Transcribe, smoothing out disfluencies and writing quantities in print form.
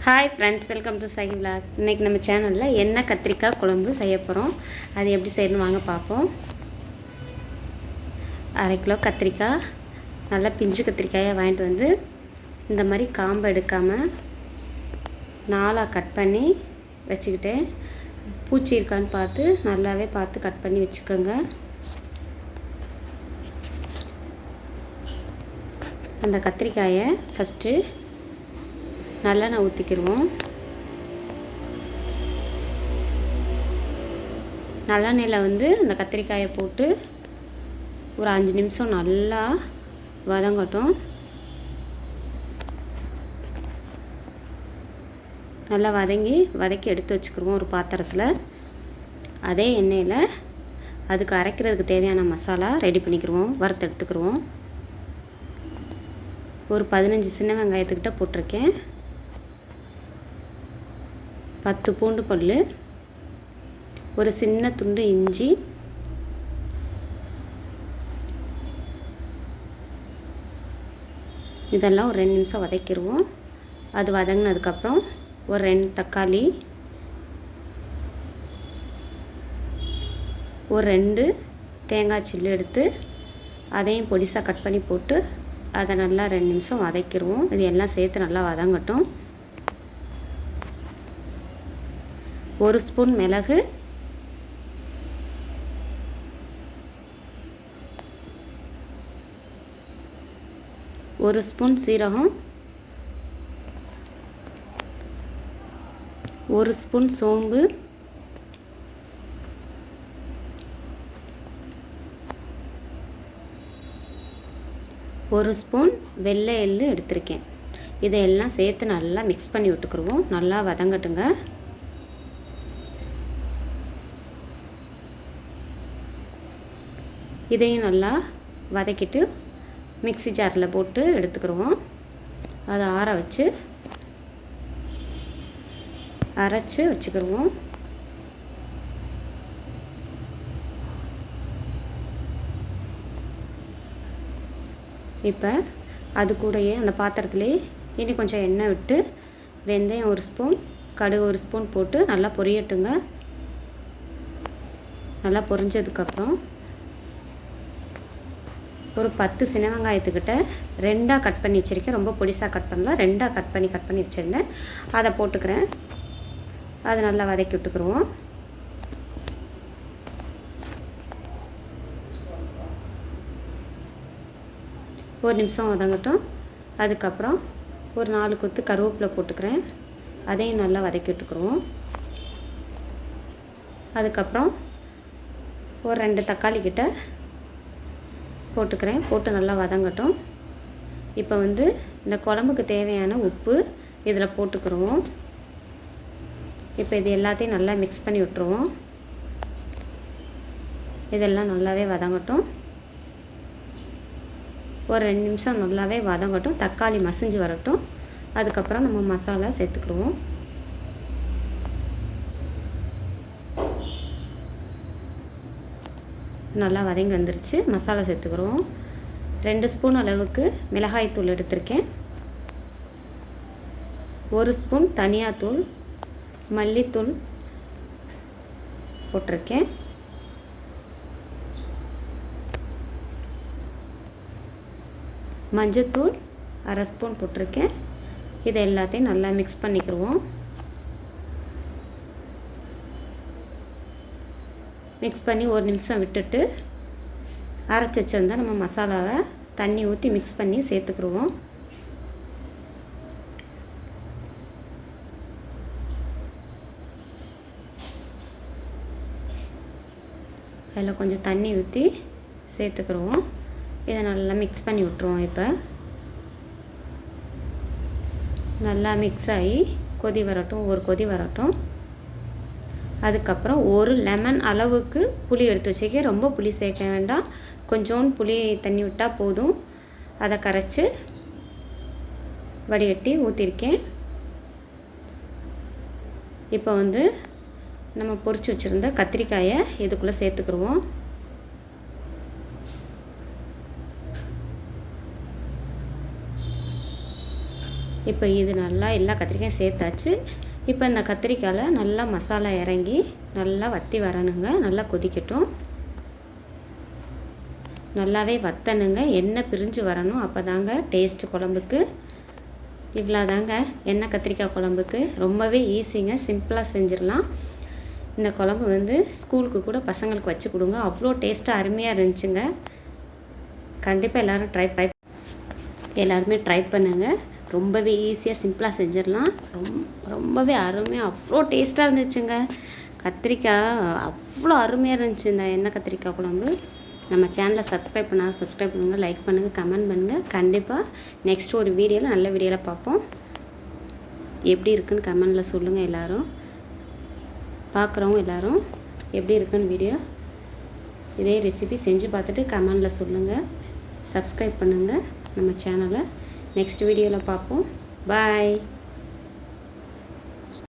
Hi friends, welcome to Sakhi vlog. இன்றைக்கி நம்ம சேனலில் எண்ணெய் கத்திரிக்காய் குழம்பு செய்ய போகிறோம். அது எப்படி செய்யணும் வாங்க பார்ப்போம். 1/2 கிலோ கத்திரிக்காய், நல்லா பிஞ்சு கத்திரிக்காயை வாங்கிட்டு வந்து இந்த மாதிரி காம்பை எடுக்காமல் 4ஆக கட் பண்ணி வச்சுக்கிட்டேன். பூச்சி இருக்கான்னு பார்த்து நல்லாவே பார்த்து கட் பண்ணி வச்சுக்கோங்க. அந்த கத்திரிக்காயை ஃபஸ்ட்டு நல்லெண்ணெய் ஊற்றிக்கிடுவோம். நல்லெண்ணெயில் வந்து அந்த கத்திரிக்காயை போட்டு ஒரு 5 நிமிஷம் நல்லா வதங்கட்டும். நல்லா வதக்கி எடுத்து வச்சுக்கிடுவோம் ஒரு பாத்திரத்தில். அதே எண்ணெயில் அதுக்கு அரைக்கிறதுக்கு தேவையான மசாலா ரெடி பண்ணிக்கிடுவோம், வறுத்து எடுத்துக்கிடுவோம். ஒரு 15 சின்ன வெங்காயத்துக்கிட்ட போட்டிருக்கேன். 10 பூண்டு பல், ஒரு சின்ன துண்டு இஞ்சி, இதெல்லாம் ஒரு 2 நிமிஷம் வதக்கிடுவோம். அது வதங்கினதுக்கப்புறம் ஒரு 2 தக்காளி, ஒரு 2 தேங்காய் சில்லு எடுத்து அதையும் பொடிசாக கட் பண்ணி போட்டு அதை நல்லா 2 நிமிஷம் வதக்கிடுவோம். இது எல்லாம் சேர்த்து நல்லா வதங்கட்டும். 1 ஸ்பூன் மிளகு, 1 ஸ்பூன் சீரகம், 1 ஸ்பூன் சோம்பு, 1 ஸ்பூன் வெள்ளை எள்ளு எடுத்திருக்கேன். இதையெல்லாம் சேர்த்து நல்லா மிக்ஸ் பண்ணி விட்டுக்குருவோம். நல்லா வதங்கட்டுங்க. இதையும் நல்லா வதக்கிட்டு மிக்ஸி ஜாரில் போட்டு எடுத்துக்கிடுவோம். அதை ஆற வச்சு அரைச்சி வச்சுக்கிடுவோம். இப்போ அது கூடயே அந்த பாத்திரத்துலேயே இனி கொஞ்சம் எண்ணெய் விட்டு வெந்தயம் 1 ஸ்பூன், கடுகு 1 ஸ்பூன் போட்டு நல்லா பொரியட்டுங்க. நல்லா பொரிஞ்சதுக்கப்புறம் ஒரு 10 சின்ன வெங்காயத்துக்கிட்ட 2ஆக கட் பண்ணி வச்சுருக்கேன். ரொம்ப பொடிசாக கட் பண்ணலாம், 2ஆக கட் பண்ணி வச்சுருந்தேன். அதை போட்டுக்கிறேன். அதை நல்லா வதக்கி விட்டுக்குருவோம். ஒரு நிமிஷம் வதங்கட்டும். அதுக்கப்புறம் ஒரு 4 கொத்து கருவேப்பிலை போட்டுக்கிறேன். அதையும் நல்லா வதக்கி விட்டுக்குருவோம். அதுக்கப்புறம் ஒரு 2 தக்காளி கிட்ட போட்டுக்கிறேன். போட்டு நல்லா வதங்கட்டும். இப்போ வந்து இந்த குழம்புக்கு தேவையான உப்பு இதில் போட்டுக்கிடுவோம். இப்போ இது எல்லாத்தையும் நல்லா மிக்ஸ் பண்ணி விட்டுருவோம். இதெல்லாம் நல்லாவே வதங்கட்டும். ஒரு 2 நிமிஷம் நல்லாவே வதங்கட்டும். தக்காளி மசிஞ்சு வரட்டும். அதுக்கப்புறம் நம்ம மசாலா சேர்த்துக்கிடுவோம். நல்லா வதங்கி வந்துருச்சு. மசாலா சேர்த்துக்கிறோம். 2 ஸ்பூன் அளவுக்கு மிளகாய்த்தூள் எடுத்திருக்கேன். 1 ஸ்பூன் தனியாத்தூள், மல்லித்தூள் போட்டிருக்கேன். மஞ்சத்தூள் 1/2 ஸ்பூன் போட்டிருக்கேன். இதை எல்லாத்தையும் நல்லா மிக்ஸ் பண்ணிக்கிடுவோம். மிக்ஸ் பண்ணி ஒரு நிமிஷம் விட்டுட்டு அரைச்சி வச்சுருந்தா நம்ம மசாலாவை தண்ணி ஊற்றி மிக்ஸ் பண்ணி சேர்த்துக்கிடுவோம். அதில் கொஞ்சம் தண்ணி ஊற்றி சேர்த்துக்கிடுவோம். இதை நல்லா மிக்ஸ் பண்ணி விட்டுருவோம். இப்போ நல்லா மிக்ஸ் ஆகி கொதி வரட்டும், ஒரு கொதி வரட்டும். அதுக்கப்புறம் ஒரு லெமன் அளவுக்கு புளி எடுத்து வச்சுக்க. ரொம்ப புளி சேர்க்க வேண்டாம், கொஞ்சோண்டு புளி தண்ணி விட்டால் போதும். அதை கரைச்சி வடிகட்டி ஊற்றிருக்கேன். இப்போ வந்து நம்ம பொரிச்சு வச்சுருந்த கத்திரிக்காயை இதுக்குள்ளே சேர்த்துக்கிடுவோம். இப்போ இது நல்லா எல்லா கத்திரிக்காயும் சேர்த்தாச்சு. இப்போ இந்த கத்திரிக்காயில் நல்லா மசாலா இறங்கி நல்லா வற்றி வரணுங்க. நல்லா கொதிக்கட்டும். நல்லாவே வற்றணுங்க. எண்ணெய் பிரிஞ்சு வரணும். அப்போ தாங்க டேஸ்ட்டு குழம்புக்கு. இவ்வளோ தாங்க எண்ணெய் கத்திரிக்காய் குழம்புக்கு. ரொம்பவே ஈஸிங்க. சிம்பிளாக செஞ்சிடலாம். இந்த குழம்பு வந்து ஸ்கூலுக்கு கூட பசங்களுக்கு வச்சு கொடுங்க. அவ்வளோ டேஸ்ட்டாக அருமையாக இருந்துச்சுங்க. கண்டிப்பாக எல்லாருமே ட்ரை பண்ணுங்கள். ரொம்பவே ஈஸியாக சிம்பிளாக செஞ்சிடலாம். ரொம்பவே அருமையாக அவ்வளோ டேஸ்ட்டாக இருந்துச்சுங்க. கத்திரிக்காய் அவ்வளோ அருமையாக இருந்துச்சு இந்த எண்ணெய் கத்திரிக்காய் குழம்பு. நம்ம சேனலை சப்ஸ்கிரைப் பண்ணுங்கள், லைக் பண்ணுங்கள், கமெண்ட் பண்ணுங்கள். கண்டிப்பாக நெக்ஸ்ட் ஒரு வீடியோவில் நல்ல வீடியோவில் பார்ப்போம். எப்படி இருக்குன்னு கமெண்டில் சொல்லுங்கள். எல்லோரும் பார்க்குறவங்க எல்லோரும் எப்படி இருக்குன்னு வீடியோ இதே ரெசிபி செஞ்சு பார்த்துட்டு கமெண்டில் சொல்லுங்கள். சப்ஸ்கிரைப் பண்ணுங்கள் நம்ம சேனலை. நெக்ஸ்ட் வீடியோவில் பார்ப்போம். பாய்.